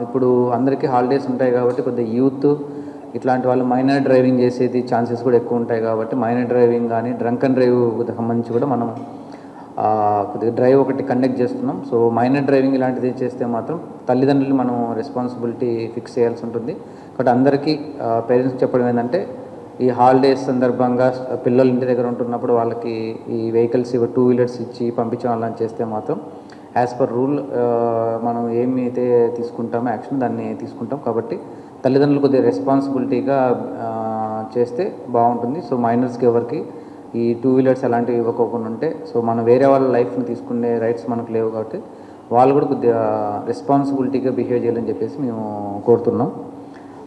ఇప్పుడు అందరికీ హాలిడేస్ ఉంటాయి కాబట్టి కొద్దిగా యూత్ ఇట్లాంటి వాళ్ళు మైనర్ డ్రైవింగ్ చేసేది ఛాన్సెస్ కూడా ఎక్కువ ఉంటాయి కాబట్టి మైనర్ డ్రైవింగ్ కానీ డ్రంక్ అండ్ డ్రైవ్ సంబంధించి కూడా మనం కొద్దిగా డ్రైవ్ ఒకటి కండక్ట్ చేస్తున్నాం. సో మైనర్ డ్రైవింగ్ ఇలాంటిది చేస్తే మాత్రం తల్లిదండ్రులు మనం రెస్పాన్సిబిలిటీ ఫిక్స్ చేయాల్సి ఉంటుంది. కాబట్టి అందరికీ పేరెంట్స్కి చెప్పడం ఏంటంటే ఈ హాలిడేస్ సందర్భంగా పిల్లలు ఇంటి దగ్గర ఉంటున్నప్పుడు వాళ్ళకి ఈ వెహికల్స్ 2 వీలర్స్ ఇచ్చి పంపించడం అలా చేస్తే మాత్రం యాజ్ పర్ రూల్ మనం ఏమైతే తీసుకుంటామో యాక్షన్ దాన్ని తీసుకుంటాం. కాబట్టి తల్లిదండ్రులు కొద్దిగా రెస్పాన్సిబిలిటీగా చేస్తే బాగుంటుంది. సో మైనర్స్కి ఎవరికి ఈ 2 వీలర్స్ అలాంటివి ఇవ్వకోకుండా ఉంటే సో మనం వేరే వాళ్ళ లైఫ్ని తీసుకునే రైట్స్ మనకు లేవు కాబట్టి వాళ్ళు కూడా కొద్దిగా రెస్పాన్సిబిలిటీగా బిహేవ్ చేయాలని చెప్పేసి మేము కోరుతున్నాం.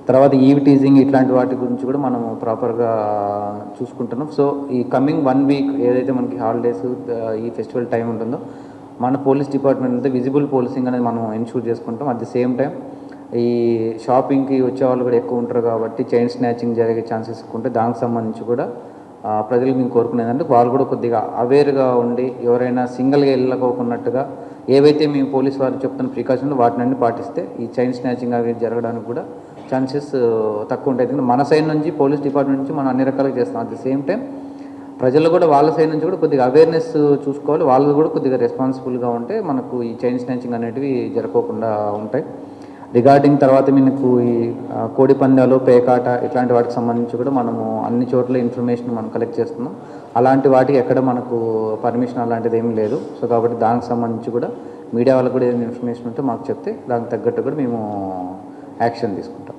తర్వాత ఈవ్ టీజింగ్ ఇట్లాంటి వాటి గురించి కూడా మనం ప్రాపర్గా చూసుకుంటున్నాం. సో ఈ కమింగ్ 1 వీక్ ఏదైతే మనకి హాలిడేస్ ఈ ఫెస్టివల్ టైం ఉంటుందో మన పోలీస్ డిపార్ట్మెంట్ అంతా విజిబుల్ పోలీసింగ్ అనేది మనం ఎన్షూర్ చేసుకుంటాం. అట్ ది సేమ్ టైం ఈ షాపింగ్కి వచ్చే వాళ్ళు కూడా ఎక్కువ ఉంటారు కాబట్టి చైన్ స్నాచింగ్ జరిగే ఛాన్సెస్ ఎక్కువ ఉంటాయి. దానికి సంబంధించి కూడా ప్రజలకు మేము కోరుకునేదంటే వాళ్ళు కూడా కొద్దిగా అవేర్గా ఉండి ఎవరైనా సింగిల్గా వెళ్ళకోకున్నట్టుగా ఏవైతే మేము పోలీస్ వారు చెప్తున్న ప్రికాషన్లు వాటిని పాటిస్తే ఈ చైన్ స్నాచింగ్ అవి జరగడానికి కూడా ఛాన్సెస్ తక్కువ ఉంటాయి. ఎందుకంటే మన సైడ్ నుంచి పోలీస్ డిపార్ట్మెంట్ నుంచి మనం అన్ని రకాలుగా చేస్తాం. అట్ ది సేమ్ టైం ప్రజలు కూడా వాళ్ళ సైడ్ నుంచి కూడా కొద్దిగా అవేర్నెస్ చూసుకోవాలి. వాళ్ళు కూడా కొద్దిగా రెస్పాన్సిబుల్గా ఉంటే మనకు ఈ చైన్ స్నాచింగ్ అనేటివి జరగకుండా ఉంటాయి. రిగార్డింగ్ తర్వాత మీకు ఈ కోడి పందాలు పేకాట ఇట్లాంటి వాటికి సంబంధించి కూడా మనము అన్ని చోట్ల ఇన్ఫర్మేషన్ మనం కలెక్ట్ చేస్తున్నాం. అలాంటి వాటికి ఎక్కడ మనకు పర్మిషన్ అలాంటిది ఏమీ లేదు. సో కాబట్టి దానికి సంబంధించి కూడా మీడియా వాళ్ళకు కూడా ఏదైనా ఇన్ఫర్మేషన్ ఉంటే మాకు చెప్తే దానికి తగ్గట్టు కూడా మేము యాక్షన్ తీసుకుంటాం.